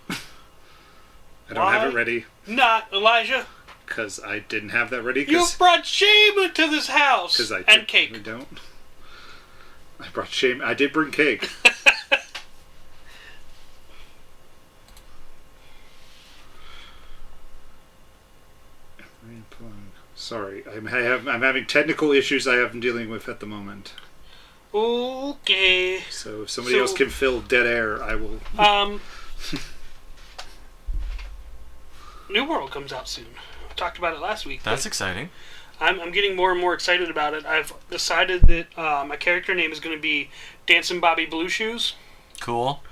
I don't have it ready. Not Elijah. Because I didn't have that ready. You brought shame into this house. And cake. I don't. I brought shame. I did bring cake. Sorry, I'm having technical issues I am dealing with at the moment. Okay. So if somebody else can fill dead air, I will. New World comes out soon. We talked about it last week. That's exciting. I'm getting more and more excited about it. I've decided that my character name is going to be Dancing Bobby Blue Shoes. Cool.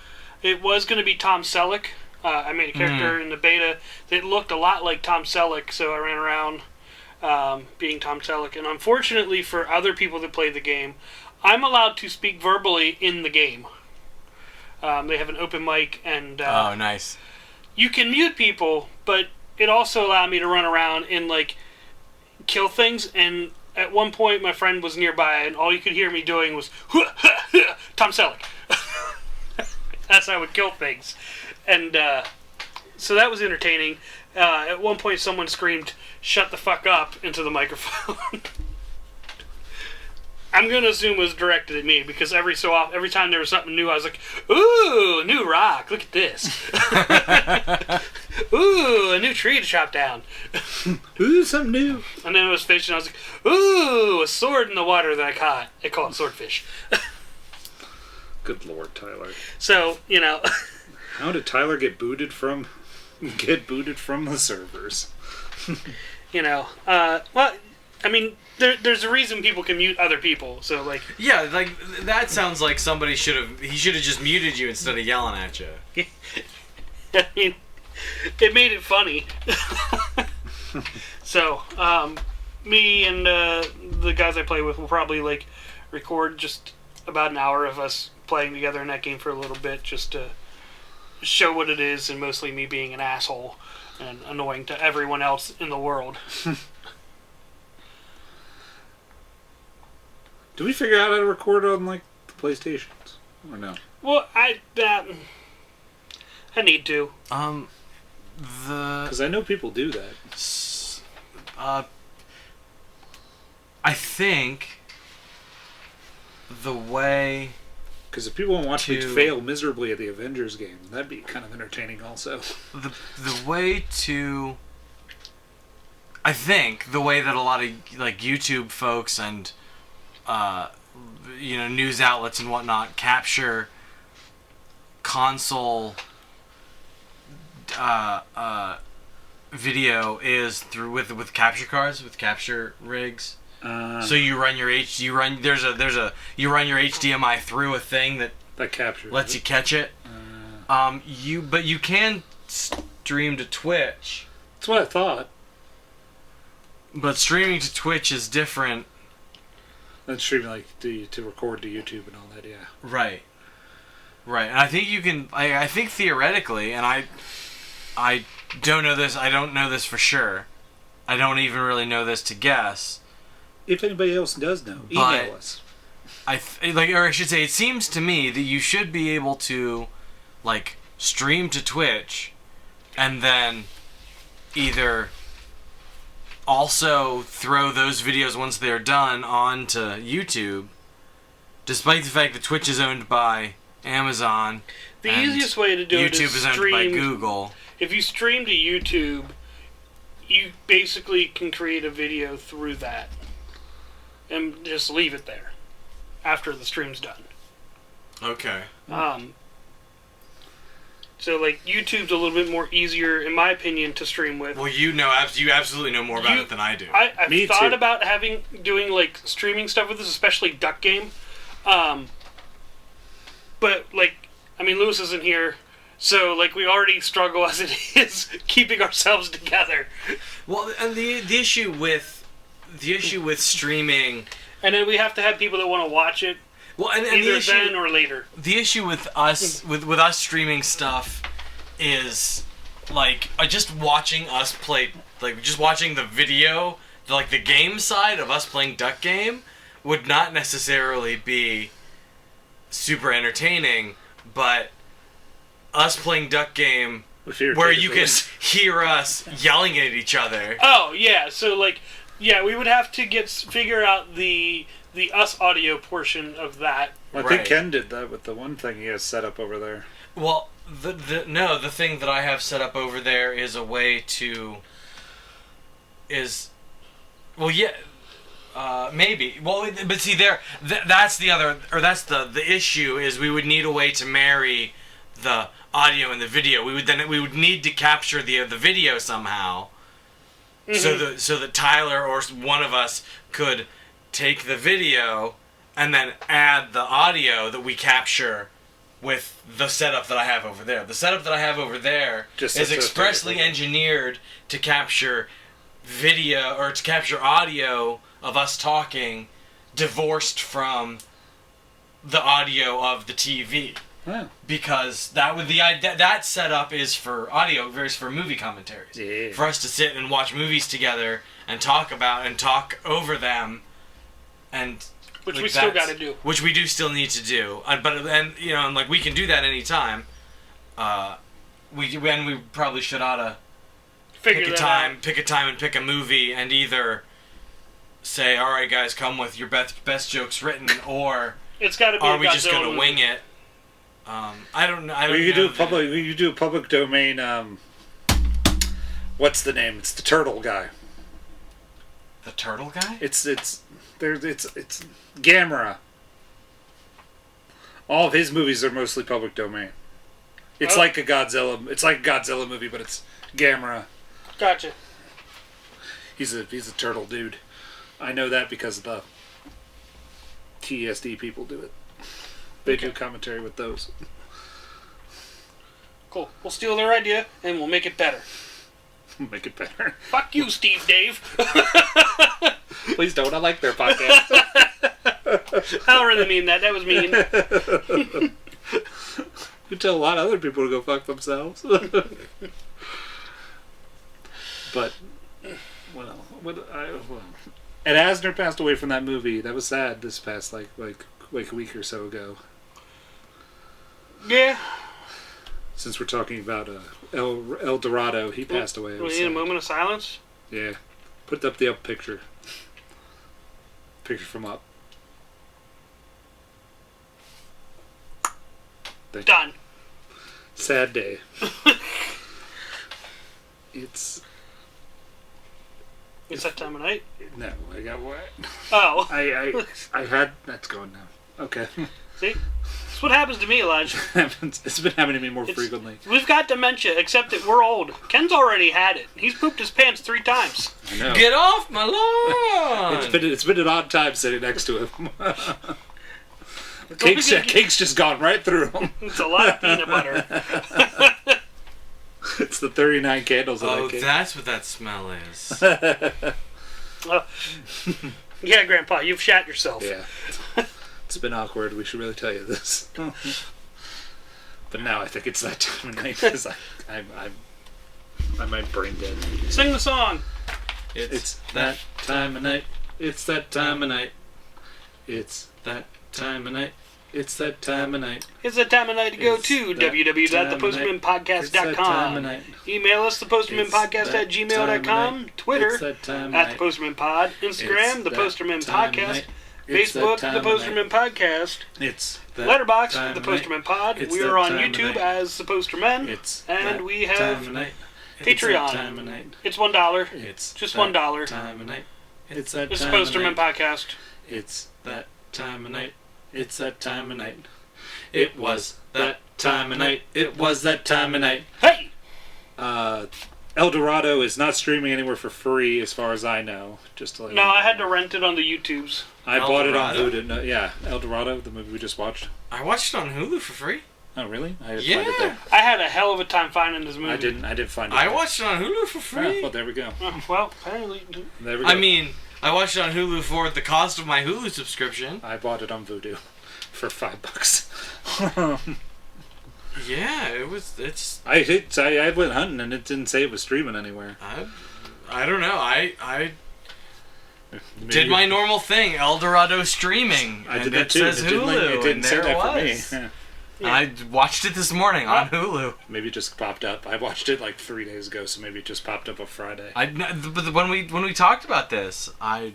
It was going to be Tom Selleck. I made a character in the beta that looked a lot like Tom Selleck, so I ran around being Tom Selleck. And unfortunately for other people that play the game, I'm allowed to speak verbally in the game. They have an open mic, and oh, nice. You can mute people, but it also allowed me to run around and kill things. And at one point, my friend was nearby, and all you could hear me doing was Tom Selleck. That's how I would kill things, and so that was entertaining. At one point, someone screamed, "Shut the fuck up," into the microphone. I'm going to assume it was directed at me, because every time there was something new, I was like, ooh, new rock, look at this. Ooh, a new tree to chop down. Ooh, something new. And then it was fish, and I was like, ooh, a sword in the water that I caught. They call it swordfish. Good Lord, Tyler. So, How did Tyler get booted from the servers? Well, I mean, there's a reason people can mute other people, so yeah, that sounds like somebody should have just muted you instead of yelling at you. I mean, it made it funny. So me and the guys I play with will probably record just about an hour of us playing together in that game for a little bit, just to show what it is, and mostly me being an asshole and annoying to everyone else in the world. Do we figure out how to record on the PlayStations or no? Well, I need to. Because I know people do that. I think the way. Because if people want to watch me fail miserably at the Avengers game, that'd be kind of entertaining also. The way to. I think the way that a lot of YouTube folks and news outlets and whatnot capture console video is through with capture cards, with capture rigs. So you run your HDMI through a thing that captures lets you catch it. But you can stream to Twitch. That's what I thought. But streaming to Twitch is different. Than streaming to record to YouTube and all that, yeah. Right. And I think you can. I think theoretically, and I don't know this. I don't know this for sure. I don't even really know this to guess. If anybody else does know, email us. Or I should say, it seems to me that you should be able to, stream to Twitch, and then either also throw those videos once they're done onto YouTube, despite the fact that Twitch is owned by Amazon. The easiest way to do it is YouTube is owned by Google. If you stream to YouTube, you basically can create a video through that and just leave it there after the stream's done. Okay. So YouTube's a little bit more easier, in my opinion, to stream with. Well, you absolutely know more about it than I do. I've thought about doing streaming stuff with this, especially Duck Game. But Lewis isn't here. So, like, we already struggle as it is keeping ourselves together. Well, and the issue with streaming, And then we have to have people that want to watch it well, and either the issue, then or later. The issue with us with us streaming stuff is like just watching us play, like just watching the video, like the game side of us playing Duck Game would not necessarily be super entertaining, but us playing Duck Game where you can hear us yelling at each other. Oh, yeah. So, like, yeah, we would have to figure out the us audio portion of that. I think Ken did that with the one thing he has set up over there. Well, the thing that I have set up over there is a way to maybe. Well, but see that's the other, or that's the issue is we would need a way to marry the audio and the video. We would need to capture the video somehow, so that Tyler or one of us could take the video and then add the audio that we capture with the setup that I have over there. The setup that I have over there is expressly engineered to capture video or to capture audio of us talking divorced from the audio of the TV. Oh. Because that setup is for audio, is for movie commentaries. Yeah. For us to sit and watch movies together and talk over them, and which we still got to do. Which we do still need to do, but we can do that anytime. We probably should oughta pick a time and pick a movie and either say, all right, guys, come with your best jokes written, or it's got to be. Are we just gonna wing it? I don't know. You do a public domain. What's the name? It's the Turtle guy. The Turtle guy? It's Gamera. All of his movies are mostly public domain. It's like a Godzilla. It's like a Godzilla movie, but it's Gamera. Gotcha. He's a turtle dude. I know that because the TSD people do it. They do commentary with those. Cool. We'll steal their idea and we'll make it better. Make it better. Fuck you, Steve Dave. Please don't. I like their podcast. I don't really mean that. That was mean. You tell a lot of other people to go fuck themselves. But, Ed Asner passed away from that movie. That was sad. This past like a week or so ago. Yeah. Since we're talking about El Dorado, he passed away. We need a moment of silence? Yeah. Put up the picture. Picture from up. Done. Sad day. It's that time of night? No, I got what? Oh. I had... That's going now. Okay. See? That's what happens to me, Elijah. It's been happening to me more frequently. We've got dementia, except that we're old. Ken's already had it. He's pooped his pants 3 times. I know. Get off my lawn! It's been an odd time sitting next to him. Cake's just gone right through him. It's a lot of peanut butter. It's the 39 candles that I cake. That's what that smell is. Yeah, Grandpa, you've shat yourself. Yeah. It's been awkward. We should really tell you this. But now I think it's that time of night because I'm brain dead. Sing the song. It's that time of night. It's that time of night. It's that time of night. It's that time of night. It's that time of night to go to www.thepostmanpodcast.com. Email us, thepostmanpodcast@gmail.com. Twitter, @thepostmanpod. Instagram, The Posterman Podcast. Facebook, The Posterman Podcast. It's Letterboxd, The Posterman Pod. We are on YouTube as The Postermen. And we have Patreon. It's $1. It's just $1. Time of night. It's The Posterman Podcast. It's that time of night. It's that time of night. It was that time of night. It was that time of night. Hey! El Dorado is not streaming anywhere for free, as far as I know. Just to let you know. I had to rent it on the YouTubes. I bought it on Hulu. No, yeah, El Dorado, the movie we just watched. I watched it on Hulu for free. Oh, really? I didn't find it there. I had a hell of a time finding this movie. I didn't find it I there. watched it on Hulu for free. Oh, well, there we go. Well, apparently. There we go. I mean, I watched it on Hulu for the cost of my Hulu subscription. I bought it on Vudu for $5. Yeah, it's. I went hunting and it didn't say it was streaming anywhere. I don't know. I Maybe did my normal thing, El Dorado streaming. I did and that it too. says It didn't, Hulu, it didn't and say there that it for me. was. Yeah. And I watched it this morning on Hulu. Maybe it just popped up. I watched it like 3 days ago, so maybe it just popped up on Friday. But when we talked about this, I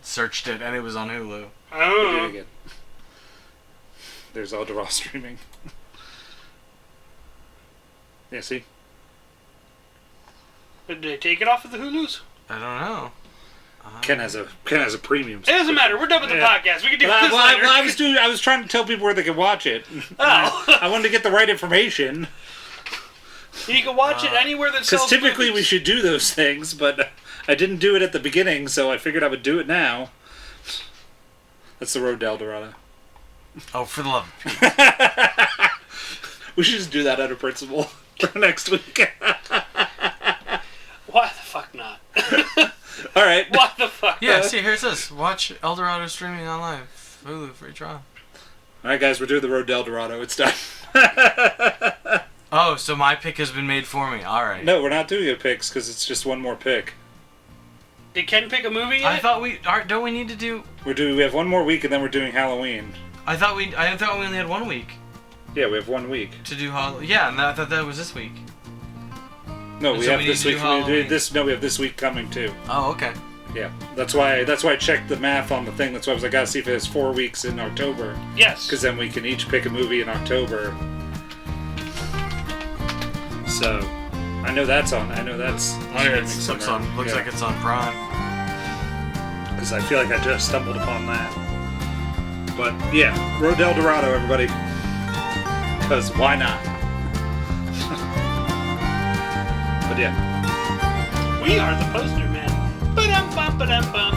searched it and it was on Hulu. Oh. Again. There's El Dorado streaming. Yeah, see? Did they take it off of the Hulus? I don't know. Ken has a premium. It doesn't matter. We're done with the podcast. We can do Well, this later. I was trying to tell people where they could watch it. Oh. I wanted to get the right information. You can watch it anywhere that sells Because typically movies. we should do those things, but I didn't do it at the beginning, so I figured I would do it now. That's the road to El Dorado. Oh, for the love of We should just do that out of principle for next week. Why the fuck not? All right. Why the fuck Yeah, not? see, here's this. Watch El Dorado streaming online. Hulu, free trial. All right, guys, we're doing the road to El Dorado. It's done. Oh, so my pick has been made for me. All right. No, we're not doing a picks because it's just one more pick. Did Ken pick a movie yet? I thought don't we need to do? We have one more week and then we're doing Halloween. I thought we only had 1 week Yeah, we have 1 week. to do Halloween. Yeah, and I thought that was this week. No, we So have we this need to week. do Halloween. We have this week coming too. Oh, okay. Yeah, that's why I checked the math on the thing. That's why I was like, I gotta see if it has 4 weeks in October. Yes. Because then we can each pick a movie in October. So, I know that's on. Oh, yeah, streaming somewhere. looks Yeah. like it's on Prime. Because I feel like I just stumbled upon that. But yeah, Road to El Dorado, everybody. Because why not? But yeah. We are the poster man. Ba-dum-bum, ba-dum-bum.